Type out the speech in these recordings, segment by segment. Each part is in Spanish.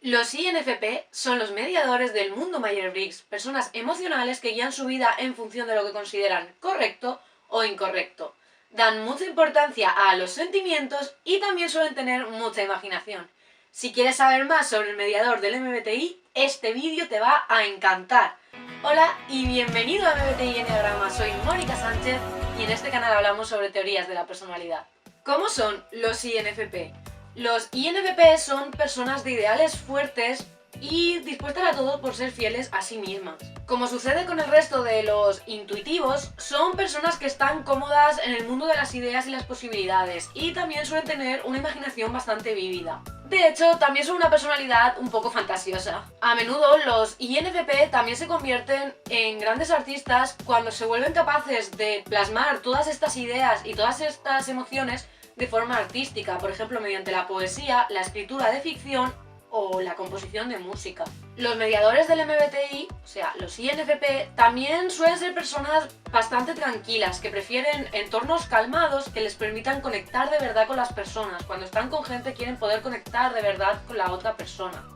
Los INFP son los mediadores del mundo Myers-Briggs, personas emocionales que guían su vida en función de lo que consideran correcto o incorrecto. Dan mucha importancia a los sentimientos y también suelen tener mucha imaginación. Si quieres saber más sobre el mediador del MBTI, este vídeo te va a encantar. Hola y bienvenido a MBTI Enneagrama, soy Mónica Sánchez y en este canal hablamos sobre teorías de la personalidad. ¿Cómo son los INFP? Los INFP son personas de ideales fuertes y dispuestas a todo por ser fieles a sí mismas. Como sucede con el resto de los intuitivos, son personas que están cómodas en el mundo de las ideas y las posibilidades y también suelen tener una imaginación bastante vívida. De hecho, también son una personalidad un poco fantasiosa. A menudo los INFP también se convierten en grandes artistas cuando se vuelven capaces de plasmar todas estas ideas y todas estas emociones de forma artística, por ejemplo mediante la poesía, la escritura de ficción o la composición de música. Los mediadores del MBTI, o sea, los INFP, también suelen ser personas bastante tranquilas, que prefieren entornos calmados que les permitan conectar de verdad con las personas. Cuando están con gente quieren poder conectar de verdad con la otra persona.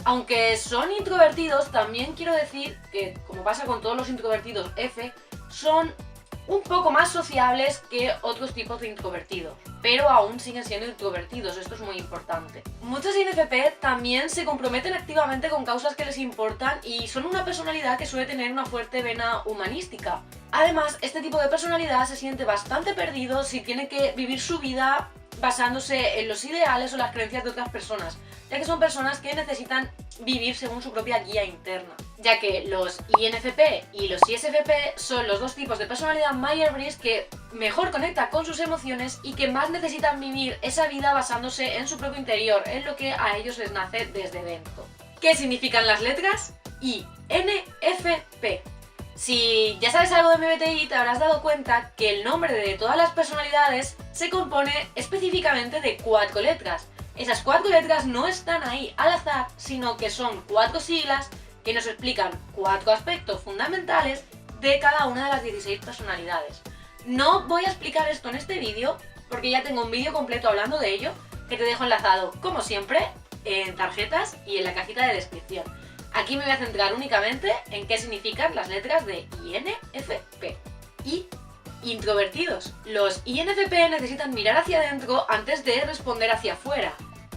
Aunque son introvertidos, también quiero decir que, como pasa con todos los introvertidos F, son un poco más sociables que otros tipos de introvertidos, pero aún siguen siendo introvertidos, esto es muy importante. Muchos INFP también se comprometen activamente con causas que les importan y son una personalidad que suele tener una fuerte vena humanística. Además, este tipo de personalidad se siente bastante perdido si tiene que vivir su vida basándose en los ideales o las creencias de otras personas, ya que son personas que necesitan vivir según su propia guía interna. Ya que los INFP y los ISFP son los dos tipos de personalidad Myers-Briggs que mejor conectan con sus emociones y que más necesitan vivir esa vida basándose en su propio interior, en lo que a ellos les nace desde dentro. ¿Qué significan las letras? INFP. Si ya sabes algo de MBTI, te habrás dado cuenta que el nombre de todas las personalidades se compone específicamente de 4 letras. Esas 4 letras no están ahí al azar, sino que son 4 siglas que nos explican 4 aspectos fundamentales de cada una de las 16 personalidades. No voy a explicar esto en este vídeo, porque ya tengo un vídeo completo hablando de ello, que te dejo enlazado, como siempre, en tarjetas y en la cajita de descripción. Aquí me voy a centrar únicamente en qué significan las letras de INFP. Y introvertidos. Los INFP necesitan mirar hacia adentro antes de responder hacia afuera.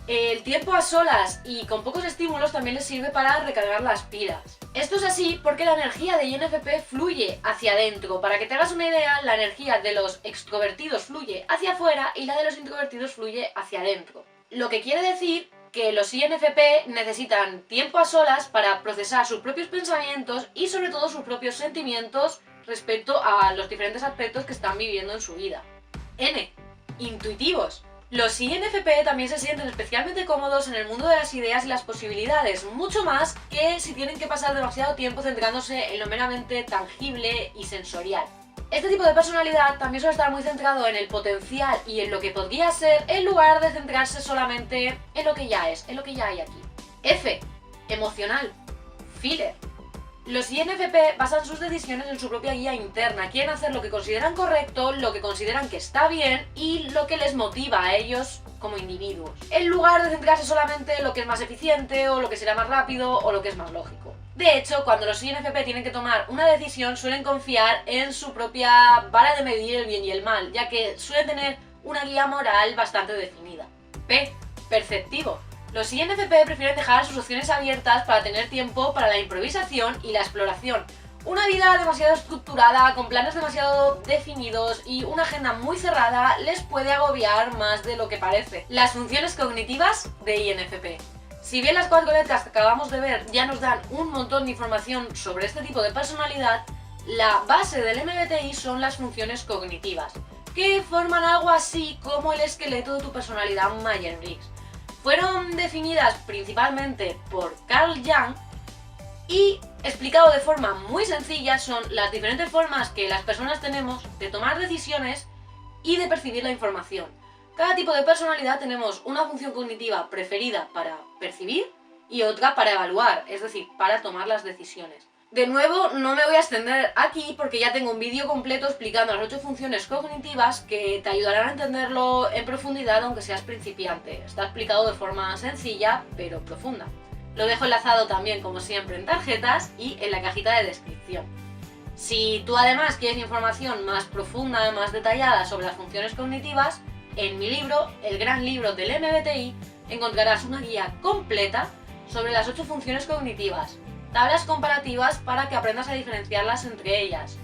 El tiempo a solas y con pocos estímulos también les sirve para recargar las pilas. Esto es así porque la energía de INFP fluye hacia adentro. Para que te hagas una idea, la energía de los extrovertidos fluye hacia afuera y la de los introvertidos fluye hacia adentro. Lo que quiere decir que los INFP necesitan tiempo a solas para procesar sus propios pensamientos y sobre todo sus propios sentimientos respecto a los diferentes aspectos que están viviendo en su vida. N. Intuitivos. Los INFP también se sienten especialmente cómodos en el mundo de las ideas y las posibilidades, mucho más que si tienen que pasar demasiado tiempo centrándose en lo meramente tangible y sensorial. Este tipo de personalidad también suele estar muy centrado en el potencial y en lo que podría ser, en lugar de centrarse solamente en lo que ya es, en lo que ya hay aquí. F. Emocional. Filler. Los INFP basan sus decisiones en su propia guía interna, quieren hacer lo que consideran correcto, lo que consideran que está bien y lo que les motiva a ellos como individuos, en lugar de centrarse solamente en lo que es más eficiente o lo que será más rápido o lo que es más lógico. De hecho, cuando los INFP tienen que tomar una decisión suelen confiar en su propia vara de medir el bien y el mal, ya que suelen tener una guía moral bastante definida. P. Perceptivo. Los INFP prefieren dejar sus opciones abiertas para tener tiempo para la improvisación y la exploración. Una vida demasiado estructurada, con planes demasiado definidos y una agenda muy cerrada les puede agobiar más de lo que parece. Las funciones cognitivas de INFP. Si bien las 4 letras que acabamos de ver ya nos dan un montón de información sobre este tipo de personalidad, la base del MBTI son las funciones cognitivas, que forman algo así como el esqueleto de tu personalidad Myers-Briggs. Fueron definidas principalmente por Carl Jung y, explicado de forma muy sencilla, son las diferentes formas que las personas tenemos de tomar decisiones y de percibir la información. Cada tipo de personalidad tenemos una función cognitiva preferida para percibir y otra para evaluar, es decir, para tomar las decisiones. De nuevo, no me voy a extender aquí porque ya tengo un vídeo completo explicando las 8 funciones cognitivas que te ayudarán a entenderlo en profundidad aunque seas principiante. Está explicado de forma sencilla pero profunda. Lo dejo enlazado también, como siempre, en tarjetas y en la cajita de descripción. Si tú además quieres información más profunda, más detallada sobre las funciones cognitivas, en mi libro, El Gran Libro del MBTI, encontrarás una guía completa sobre las 8 funciones cognitivas, tablas comparativas para que aprendas a diferenciarlas entre ellas,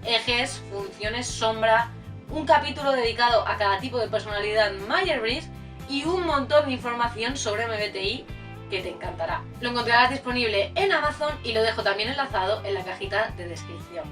ejes, funciones sombra, un capítulo dedicado a cada tipo de personalidad Myers-Briggs y un montón de información sobre MBTI que te encantará. Lo encontrarás disponible en Amazon y lo dejo también enlazado en la cajita de descripción.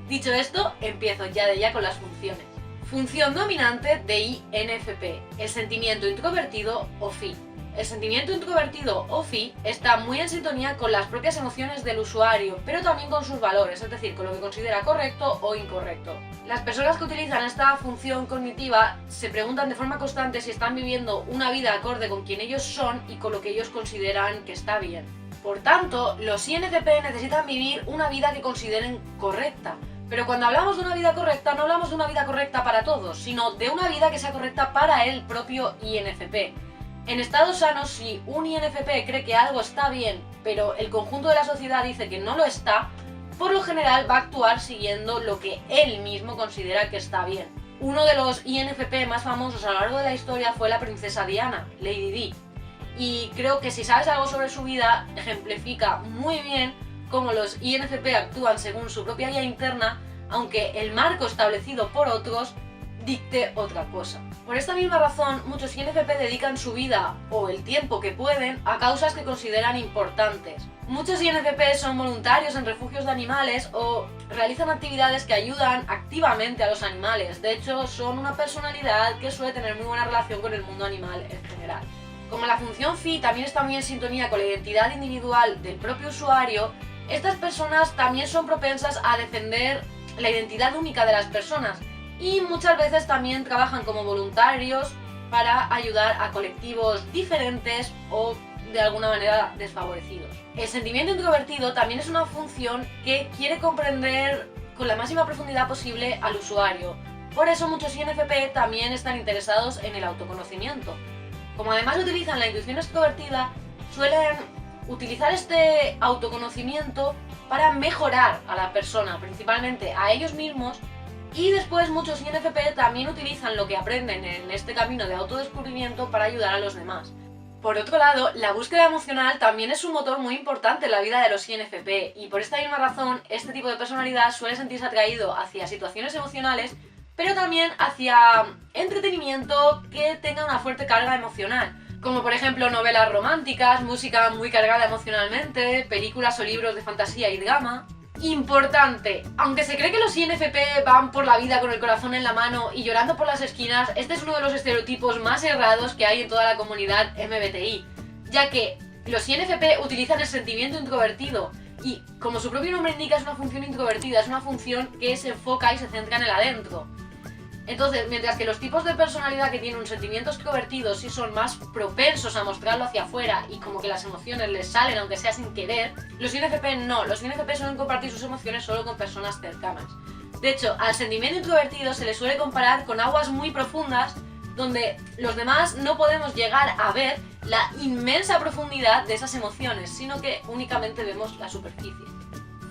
Dicho esto, empiezo ya con las funciones. Función dominante de INFP, el sentimiento introvertido o FI. El sentimiento introvertido o FI está muy en sintonía con las propias emociones del usuario, pero también con sus valores, es decir, con lo que considera correcto o incorrecto. Las personas que utilizan esta función cognitiva se preguntan de forma constante si están viviendo una vida acorde con quien ellos son y con lo que ellos consideran que está bien. Por tanto, los INFP necesitan vivir una vida que consideren correcta. Pero cuando hablamos de una vida correcta, no hablamos de una vida correcta para todos, sino de una vida que sea correcta para el propio INFP. En estado sano, si un INFP cree que algo está bien, pero el conjunto de la sociedad dice que no lo está, por lo general va a actuar siguiendo lo que él mismo considera que está bien. Uno de los INFP más famosos a lo largo de la historia fue la princesa Diana, Lady Di. Y creo que si sabes algo sobre su vida, ejemplifica muy bien cómo los INFP actúan según su propia guía interna, aunque el marco establecido por otros dicte otra cosa. Por esta misma razón, muchos INFP dedican su vida o el tiempo que pueden a causas que consideran importantes. Muchos INFP son voluntarios en refugios de animales o realizan actividades que ayudan activamente a los animales. De hecho, son una personalidad que suele tener muy buena relación con el mundo animal en general. Como la función FI también está muy en sintonía con la identidad individual del propio usuario, estas personas también son propensas a defender la identidad única de las personas y muchas veces también trabajan como voluntarios para ayudar a colectivos diferentes o de alguna manera desfavorecidos. El sentimiento introvertido también es una función que quiere comprender con la máxima profundidad posible al usuario. Por eso muchos INFP también están interesados en el autoconocimiento. Como además utilizan la intuición extrovertida, suelen utilizar este autoconocimiento para mejorar a la persona, principalmente a ellos mismos, y después muchos INFP también utilizan lo que aprenden en este camino de autodescubrimiento para ayudar a los demás. Por otro lado, la búsqueda emocional también es un motor muy importante en la vida de los INFP, y por esta misma razón, este tipo de personalidad suele sentirse atraído hacia situaciones emocionales, pero también hacia entretenimiento que tenga una fuerte carga emocional, como por ejemplo novelas románticas, música muy cargada emocionalmente, películas o libros de fantasía y drama. Importante, aunque se cree que los INFP van por la vida con el corazón en la mano y llorando por las esquinas, este es uno de los estereotipos más errados que hay en toda la comunidad MBTI, ya que los INFP utilizan el sentimiento introvertido y, como su propio nombre indica, es una función introvertida, es una función que se enfoca y se centra en el adentro. Entonces, mientras que los tipos de personalidad que tienen un sentimiento extrovertido sí son más propensos a mostrarlo hacia afuera y como que las emociones les salen aunque sea sin querer, los INFP no, los INFP suelen compartir sus emociones solo con personas cercanas. De hecho, al sentimiento introvertido se le suele comparar con aguas muy profundas donde los demás no podemos llegar a ver la inmensa profundidad de esas emociones, sino que únicamente vemos la superficie.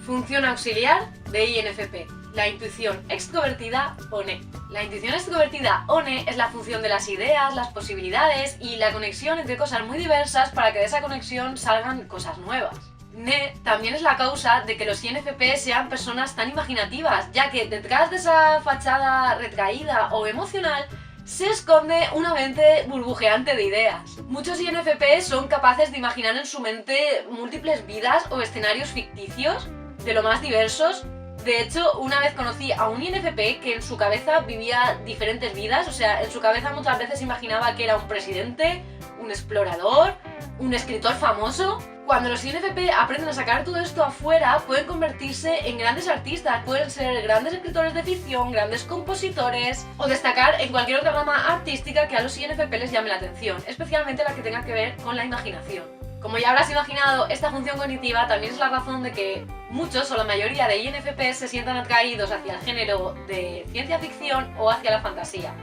Función auxiliar de INFP. La intuición extrovertida ONE. La intuición extrovertida ONE es la función de las ideas, las posibilidades y la conexión entre cosas muy diversas para que de esa conexión salgan cosas nuevas. NE también es la causa de que los INFP sean personas tan imaginativas, ya que detrás de esa fachada retraída o emocional se esconde una mente burbujeante de ideas. Muchos INFP son capaces de imaginar en su mente múltiples vidas o escenarios ficticios de lo más diversos. De hecho, una vez conocí a un INFP que en su cabeza vivía diferentes vidas, o sea, en su cabeza muchas veces imaginaba que era un presidente, un explorador, un escritor famoso. Cuando los INFP aprenden a sacar todo esto afuera, pueden convertirse en grandes artistas, pueden ser grandes escritores de ficción, grandes compositores o destacar en cualquier otra rama artística que a los INFP les llame la atención, especialmente la que tenga que ver con la imaginación. Como ya habrás imaginado, esta función cognitiva también es la razón de que Muchos o la mayoría de INFP se sientan atraídos hacia el género de ciencia ficción o hacia la fantasía.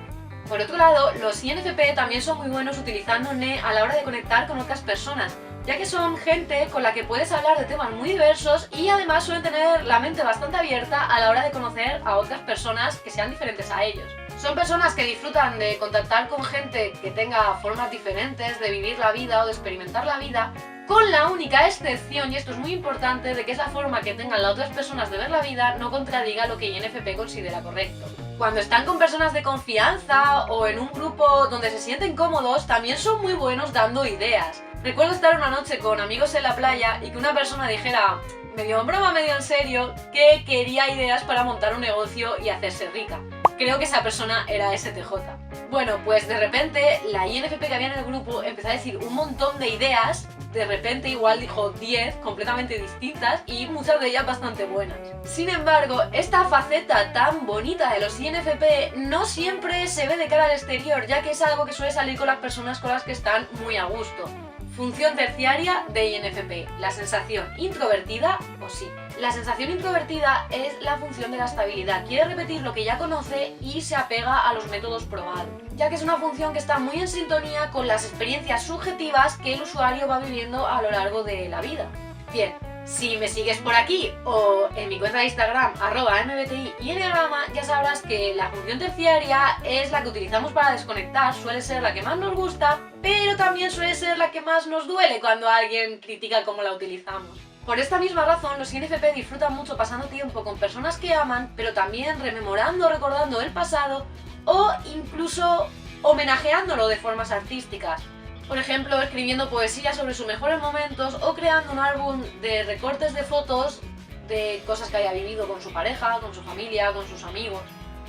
Por otro lado, los INFP también son muy buenos utilizando NE a la hora de conectar con otras personas, ya que son gente con la que puedes hablar de temas muy diversos y además suelen tener la mente bastante abierta a la hora de conocer a otras personas que sean diferentes a ellos. Son personas que disfrutan de contactar con gente que tenga formas diferentes de vivir la vida o de experimentar la vida, con la única excepción, y esto es muy importante, de que esa forma que tengan las otras personas de ver la vida no contradiga lo que INFP considera correcto. Cuando están con personas de confianza o en un grupo donde se sienten cómodos, también son muy buenos dando ideas. Recuerdo estar una noche con amigos en la playa y que una persona dijera, medio en broma, medio en serio, que quería ideas para montar un negocio y hacerse rica. Creo que esa persona era STJ. Bueno, pues de repente la INFP que había en el grupo empezó a decir un montón de ideas. De repente igual dijo 10 completamente distintas y muchas de ellas bastante buenas. Sin embargo, esta faceta tan bonita de los INFP no siempre se ve de cara al exterior, ya que es algo que suele salir con las personas con las que están muy a gusto. Función terciaria de INFP, la sensación introvertida o sí. La sensación introvertida es la función de la estabilidad, quiere repetir lo que ya conoce y se apega a los métodos probados, ya que es una función que está muy en sintonía con las experiencias subjetivas que el usuario va viviendo a lo largo de la vida. Bien, si me sigues por aquí o en mi cuenta de Instagram @mbti y enneagrama, ya sabrás que la función terciaria es la que utilizamos para desconectar, suele ser la que más nos gusta, pero también suele ser la que más nos duele cuando alguien critica cómo la utilizamos. Por esta misma razón, los INFP disfrutan mucho pasando tiempo con personas que aman, pero también rememorando, recordando el pasado o incluso homenajeándolo de formas artísticas. Por ejemplo, escribiendo poesía sobre sus mejores momentos o creando un álbum de recortes de fotos de cosas que haya vivido con su pareja, con su familia, con sus amigos.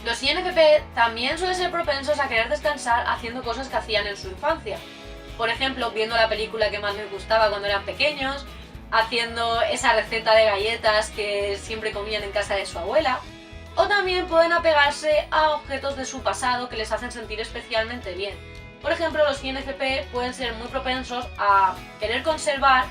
Los INFP también suelen ser propensos a querer descansar haciendo cosas que hacían en su infancia. Por ejemplo, viendo la película que más les gustaba cuando eran pequeños, haciendo esa receta de galletas que siempre comían en casa de su abuela, o también pueden apegarse a objetos de su pasado que les hacen sentir especialmente bien. Por ejemplo, los INFP pueden ser muy propensos a querer conservar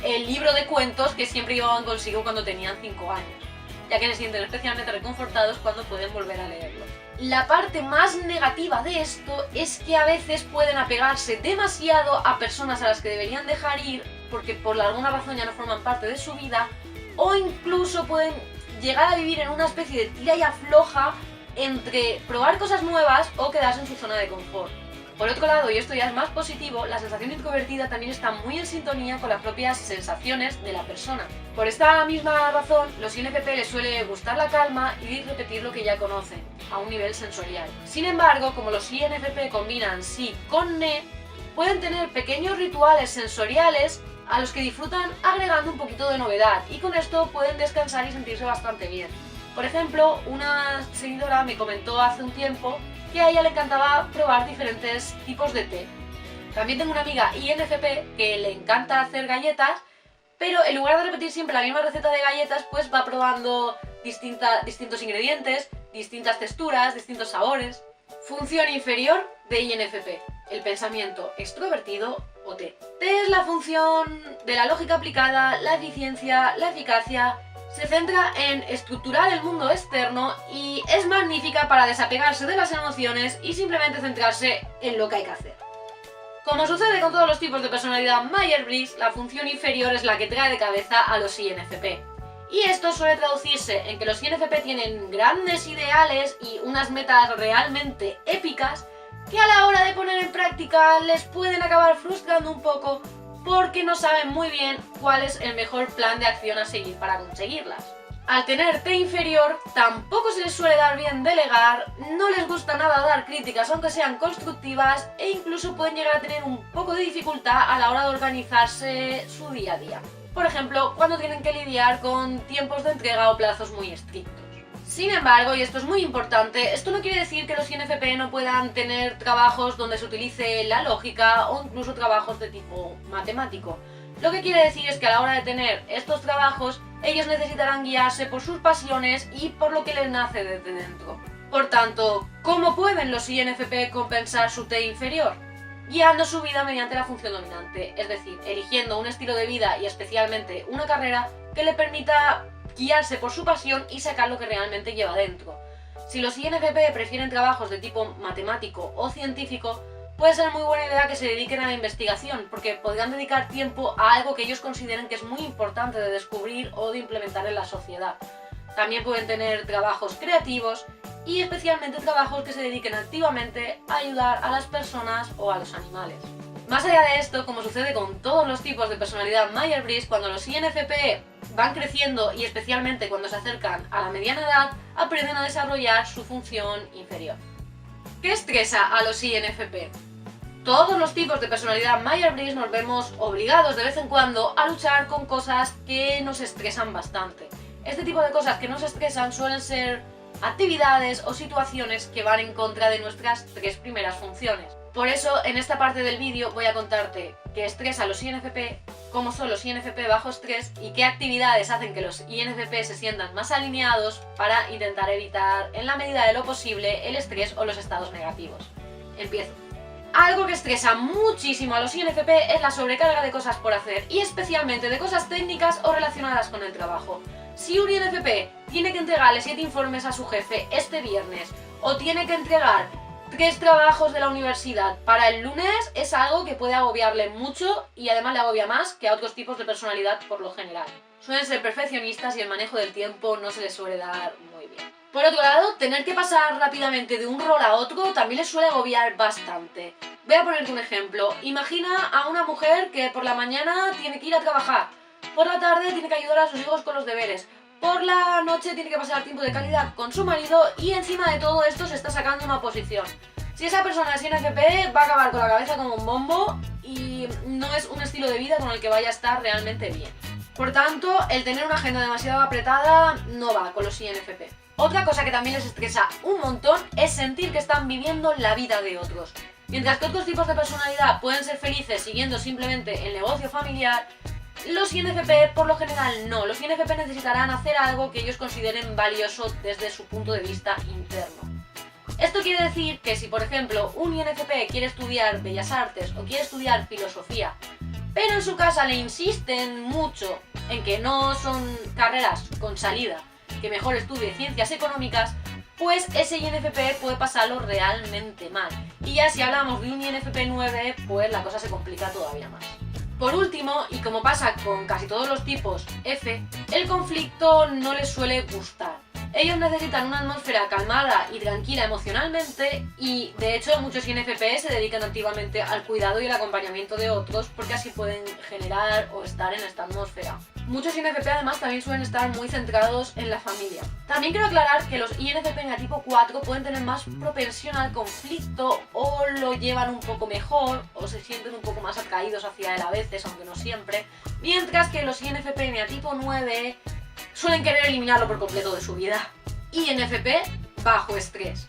el libro de cuentos que siempre llevaban consigo cuando tenían 5 años, ya que se sienten especialmente reconfortados cuando pueden volver a leerlo. La parte más negativa de esto es que a veces pueden apegarse demasiado a personas a las que deberían dejar ir porque por alguna razón ya no forman parte de su vida, o incluso pueden llegar a vivir en una especie de tira y afloja entre probar cosas nuevas o quedarse en su zona de confort. Por otro lado, y esto ya es más positivo, la sensación introvertida también está muy en sintonía con las propias sensaciones de la persona. Por esta misma razón, los INFP les suele gustar la calma y repetir lo que ya conocen, a un nivel sensorial. Sin embargo, como los INFP combinan sí con NE, pueden tener pequeños rituales sensoriales a los que disfrutan agregando un poquito de novedad, y con esto pueden descansar y sentirse bastante bien. Por ejemplo, una seguidora me comentó hace un tiempo que a ella le encantaba probar diferentes tipos de té. También tengo una amiga INFP que le encanta hacer galletas, pero en lugar de repetir siempre la misma receta de galletas, pues va probando distintos ingredientes, distintas texturas, distintos sabores. Función inferior de INFP, el pensamiento extrovertido o T. T es la función de la lógica aplicada, la eficiencia, la eficacia. Se centra en estructurar el mundo externo y es magnífica para desapegarse de las emociones y simplemente centrarse en lo que hay que hacer. Como sucede con todos los tipos de personalidad Myers-Briggs, la función inferior es la que trae de cabeza a los INFP. Y esto suele traducirse en que los INFP tienen grandes ideales y unas metas realmente épicas que a la hora de poner en práctica les pueden acabar frustrando un poco porque no saben muy bien cuál es el mejor plan de acción a seguir para conseguirlas. Al tener T inferior, tampoco se les suele dar bien delegar, no les gusta nada dar críticas aunque sean constructivas e incluso pueden llegar a tener un poco de dificultad a la hora de organizarse su día a día. Por ejemplo, cuando tienen que lidiar con tiempos de entrega o plazos muy estrictos. Sin embargo, y esto es muy importante, esto no quiere decir que los INFP no puedan tener trabajos donde se utilice la lógica o incluso trabajos de tipo matemático. Lo que quiere decir es que a la hora de tener estos trabajos, ellos necesitarán guiarse por sus pasiones y por lo que les nace desde dentro. Por tanto, ¿cómo pueden los INFP compensar su T inferior? Guiando su vida mediante la función dominante, es decir, eligiendo un estilo de vida y especialmente una carrera que que le permita guiarse por su pasión y sacar lo que realmente lleva dentro. Si los INFP prefieren trabajos de tipo matemático o científico, puede ser muy buena idea que se dediquen a la investigación, porque podrán dedicar tiempo a algo que ellos consideren que es muy importante de descubrir o de implementar en la sociedad. También pueden tener trabajos creativos y especialmente trabajos que se dediquen activamente a ayudar a las personas o a los animales. Más allá de esto, como sucede con todos los tipos de personalidad Myers-Briggs, cuando los INFP van creciendo y especialmente cuando se acercan a la mediana edad, aprenden a desarrollar su función inferior. ¿Qué estresa a los INFP? Todos los tipos de personalidad Myers-Briggs nos vemos obligados de vez en cuando a luchar con cosas que nos estresan bastante. Este tipo de cosas que nos estresan suelen ser actividades o situaciones que van en contra de nuestras tres primeras funciones. Por eso, en esta parte del vídeo voy a contarte qué estresa a los INFP, cómo son los INFP bajo estrés y qué actividades hacen que los INFP se sientan más alineados para intentar evitar, en la medida de lo posible, el estrés o los estados negativos. Empiezo. Algo que estresa muchísimo a los INFP es la sobrecarga de cosas por hacer, y especialmente de cosas técnicas o relacionadas con el trabajo. Si un INFP tiene que entregarle 7 informes a su jefe este viernes, o tiene que entregar 3 trabajos de la universidad para el lunes, es algo que puede agobiarle mucho y además le agobia más que a otros tipos de personalidad por lo general. Suelen ser perfeccionistas y el manejo del tiempo no se les suele dar muy bien. Por otro lado, tener que pasar rápidamente de un rol a otro también les suele agobiar bastante. Voy a ponerte un ejemplo. Imagina a una mujer que por la mañana tiene que ir a trabajar, por la tarde tiene que ayudar a sus hijos con los deberes, por la noche tiene que pasar tiempo de calidad con su marido y encima de todo esto se está sacando una oposición. Si esa persona es INFP, va a acabar con la cabeza como un bombo y no es un estilo de vida con el que vaya a estar realmente bien. Por tanto, el tener una agenda demasiado apretada no va con los INFP. Otra cosa que también les estresa un montón es sentir que están viviendo la vida de otros. Mientras que otros tipos de personalidad pueden ser felices siguiendo simplemente el negocio familiar, los INFP por lo general no. Los INFP necesitarán hacer algo que ellos consideren valioso desde su punto de vista interno. Esto quiere decir que si, por ejemplo, un INFP quiere estudiar Bellas Artes o quiere estudiar Filosofía, pero en su casa le insisten mucho en que no son carreras con salida, que mejor estudie Ciencias Económicas, pues ese INFP puede pasarlo realmente mal. Y ya si hablamos de un INFP 9, pues la cosa se complica todavía más. Por último, y como pasa con casi todos los tipos F, el conflicto no les suele gustar. Ellos necesitan una atmósfera calmada y tranquila emocionalmente y, de hecho, muchos INFP se dedican activamente al cuidado y el acompañamiento de otros porque así pueden generar o estar en esta atmósfera. Muchos INFP además también suelen estar muy centrados en la familia. También quiero aclarar que los INFP en el tipo 4 pueden tener más propensión al conflicto o lo llevan un poco mejor o se sienten un poco más atraídos hacia él a veces, aunque no siempre, mientras que los INFP en el tipo 9 suelen querer eliminarlo por completo de su vida. INFP bajo estrés.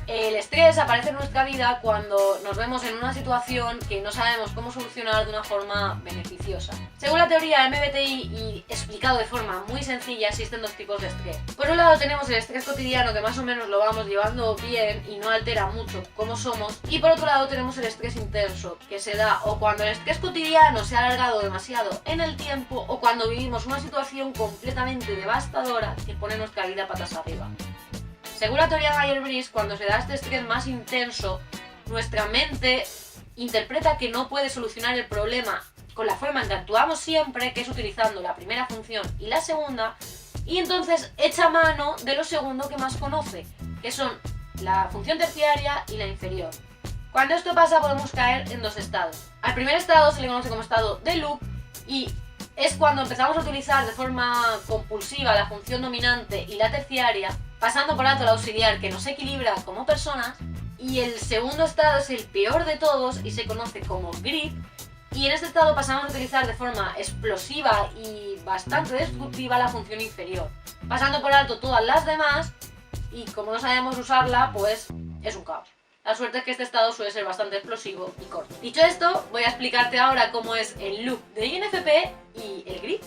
El estrés aparece en nuestra vida cuando nos vemos en una situación que no sabemos cómo solucionar de una forma beneficiosa. Según la teoría MBTI y explicado de forma muy sencilla, existen dos tipos de estrés. Por un lado tenemos el estrés cotidiano que más o menos lo vamos llevando bien y no altera mucho cómo somos, y por otro lado tenemos el estrés intenso, que se da o cuando el estrés cotidiano se ha alargado demasiado en el tiempo o cuando vivimos una situación completamente devastadora que pone nuestra vida patas arriba. Según la teoría Myers-Briggs, cuando se da este estrés más intenso, nuestra mente interpreta que no puede solucionar el problema con la forma en que actuamos siempre, que es utilizando la primera función y la segunda, y entonces echa mano de lo segundo que más conoce, que son la función terciaria y la inferior. Cuando esto pasa podemos caer en dos estados. Al primer estado se le conoce como estado de loop y es cuando empezamos a utilizar de forma compulsiva la función dominante y la terciaria, pasando por alto la auxiliar que nos equilibra como personas, y el segundo estado es el peor de todos y se conoce como grip, y en este estado pasamos a utilizar de forma explosiva y bastante destructiva la función inferior, pasando por alto todas las demás y como no sabemos usarla, pues es un caos. La suerte es que este estado suele ser bastante explosivo y corto. Dicho esto, voy a explicarte ahora cómo es el loop de INFP y el grip.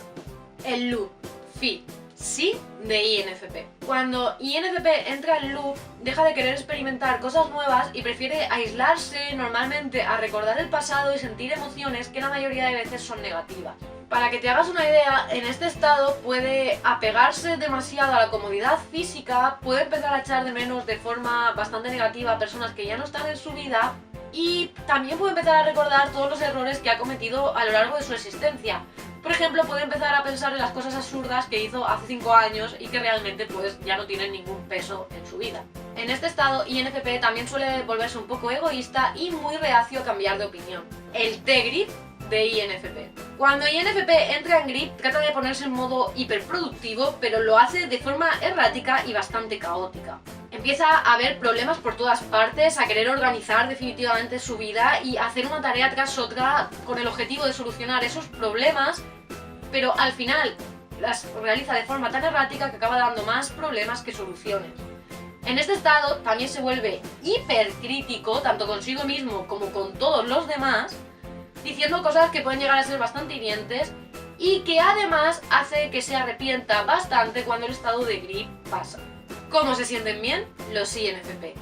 El loop, fit, sí de INFP. Cuando INFP entra en loop, deja de querer experimentar cosas nuevas y prefiere aislarse normalmente a recordar el pasado y sentir emociones que la mayoría de veces son negativas. Para que te hagas una idea, en este estado puede apegarse demasiado a la comodidad física, puede empezar a echar de menos de forma bastante negativa a personas que ya no están en su vida y también puede empezar a recordar todos los errores que ha cometido a lo largo de su existencia. Por ejemplo, puede empezar a pensar en las cosas absurdas que hizo hace 5 años y que realmente pues ya no tienen ningún peso en su vida. En este estado, INFP también suele volverse un poco egoísta y muy reacio a cambiar de opinión. El T-Grip de INFP. Cuando INFP entra en grip, trata de ponerse en modo hiperproductivo, pero lo hace de forma errática y bastante caótica. Empieza a haber problemas por todas partes, a querer organizar definitivamente su vida y a hacer una tarea tras otra con el objetivo de solucionar esos problemas, pero al final las realiza de forma tan errática que acaba dando más problemas que soluciones. En este estado también se vuelve hipercrítico, tanto consigo mismo como con todos los demás, diciendo cosas que pueden llegar a ser bastante hirientes y que además hace que se arrepienta bastante cuando el estado de grip pasa. ¿Cómo se sienten bien? Los INFP.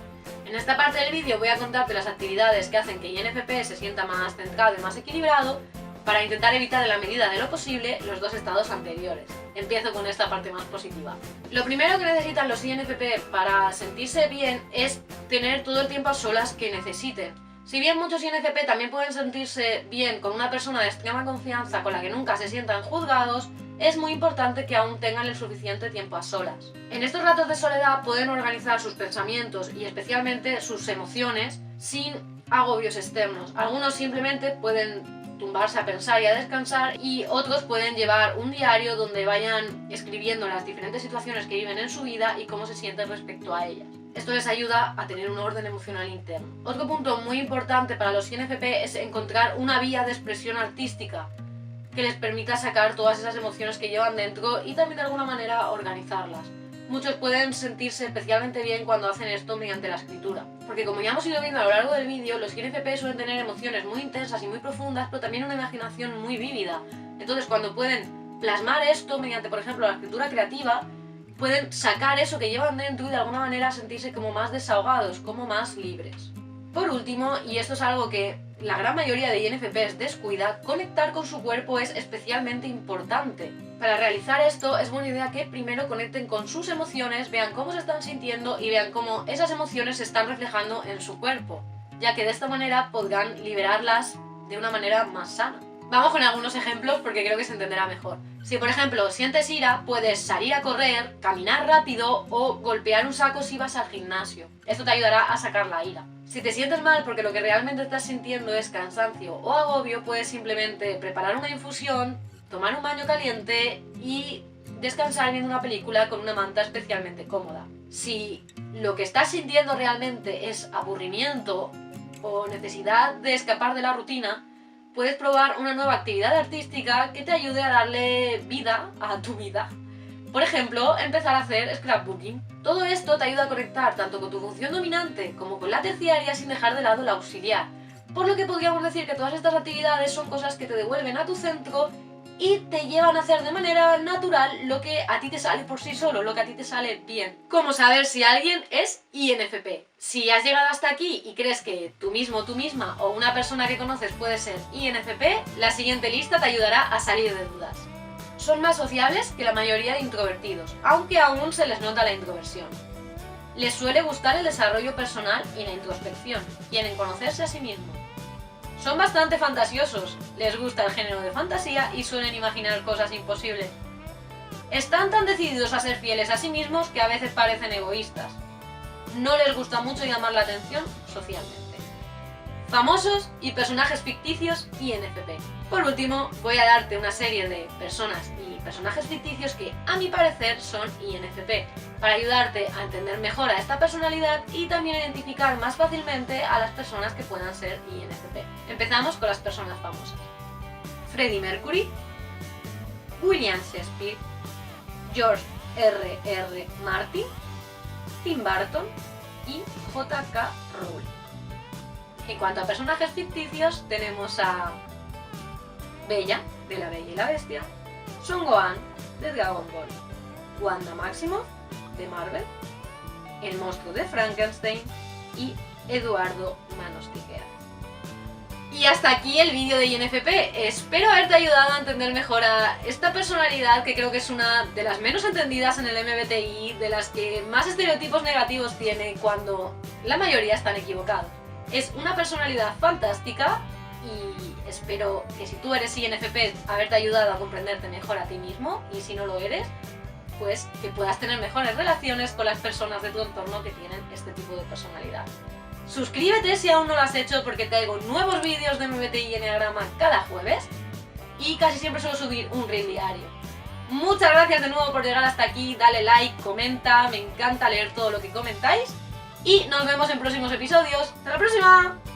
En esta parte del vídeo voy a contarte las actividades que hacen que INFP se sienta más centrado y más equilibrado para intentar evitar en la medida de lo posible los dos estados anteriores. Empiezo con esta parte más positiva. Lo primero que necesitan los INFP para sentirse bien es tener todo el tiempo a solas que necesiten. Si bien muchos INFP también pueden sentirse bien con una persona de extrema confianza con la que nunca se sientan juzgados, es muy importante que aún tengan el suficiente tiempo a solas. En estos ratos de soledad pueden organizar sus pensamientos y especialmente sus emociones sin agobios externos. Algunos simplemente pueden tumbarse a pensar y a descansar y otros pueden llevar un diario donde vayan escribiendo las diferentes situaciones que viven en su vida y cómo se sienten respecto a ellas. Esto les ayuda a tener un orden emocional interno. Otro punto muy importante para los INFP es encontrar una vía de expresión artística que les permita sacar todas esas emociones que llevan dentro y también de alguna manera organizarlas. Muchos pueden sentirse especialmente bien cuando hacen esto mediante la escritura, porque como ya hemos ido viendo a lo largo del vídeo, los INFP suelen tener emociones muy intensas y muy profundas, pero también una imaginación muy vívida. Entonces, cuando pueden plasmar esto mediante, por ejemplo, la escritura creativa, pueden sacar eso que llevan dentro y de alguna manera sentirse como más desahogados, como más libres. Por último, y esto es algo que la gran mayoría de INFPs descuida, conectar con su cuerpo es especialmente importante. Para realizar esto es buena idea que primero conecten con sus emociones, vean cómo se están sintiendo y vean cómo esas emociones se están reflejando en su cuerpo, ya que de esta manera podrán liberarlas de una manera más sana. Vamos con algunos ejemplos porque creo que se entenderá mejor. Si por ejemplo sientes ira, puedes salir a correr, caminar rápido o golpear un saco si vas al gimnasio. Esto te ayudará a sacar la ira. Si te sientes mal porque lo que realmente estás sintiendo es cansancio o agobio, puedes simplemente preparar una infusión, tomar un baño caliente y descansar viendo una película con una manta especialmente cómoda. Si lo que estás sintiendo realmente es aburrimiento o necesidad de escapar de la rutina, puedes probar una nueva actividad artística que te ayude a darle vida a tu vida. Por ejemplo, empezar a hacer scrapbooking. Todo esto te ayuda a conectar tanto con tu función dominante como con la terciaria sin dejar de lado la auxiliar. Por lo que podríamos decir que todas estas actividades son cosas que te devuelven a tu centro y te llevan a hacer de manera natural lo que a ti te sale por sí solo, lo que a ti te sale bien. ¿Cómo saber si alguien es INFP? Si has llegado hasta aquí y crees que tú mismo, tú misma o una persona que conoces puede ser INFP, la siguiente lista te ayudará a salir de dudas. Son más sociables que la mayoría de introvertidos, aunque aún se les nota la introversión. Les suele gustar el desarrollo personal y la introspección, quieren conocerse a sí mismos. Son bastante fantasiosos, les gusta el género de fantasía y suelen imaginar cosas imposibles. Están tan decididos a ser fieles a sí mismos que a veces parecen egoístas. No les gusta mucho llamar la atención socialmente. Famosos y personajes ficticios INFP. Por último, voy a darte una serie de personas y personajes ficticios que, a mi parecer, son INFP, para ayudarte a entender mejor a esta personalidad y también identificar más fácilmente a las personas que puedan ser INFP. Empezamos con las personas famosas. Freddie Mercury, William Shakespeare, George R.R. Martin, Tim Burton y J.K. Rowling. En cuanto a personajes ficticios, tenemos a Bella, de La Bella y la Bestia, Son Gohan, de Dragon Ball, Wanda Maximoff, de Marvel, el monstruo de Frankenstein y Eduardo Manos Tijeras. Y hasta aquí el vídeo de INFP. Espero haberte ayudado a entender mejor a esta personalidad que creo que es una de las menos entendidas en el MBTI, de las que más estereotipos negativos tiene cuando la mayoría están equivocados. Es una personalidad fantástica y espero que si tú eres INFP haberte ayudado a comprenderte mejor a ti mismo, y si no lo eres, pues que puedas tener mejores relaciones con las personas de tu entorno que tienen este tipo de personalidad. Suscríbete si aún no lo has hecho porque traigo nuevos vídeos de MBTI y Enneagrama cada jueves y casi siempre suelo subir un reel diario. Muchas gracias de nuevo por llegar hasta aquí, dale like, comenta, me encanta leer todo lo que comentáis y nos vemos en próximos episodios. ¡Hasta la próxima!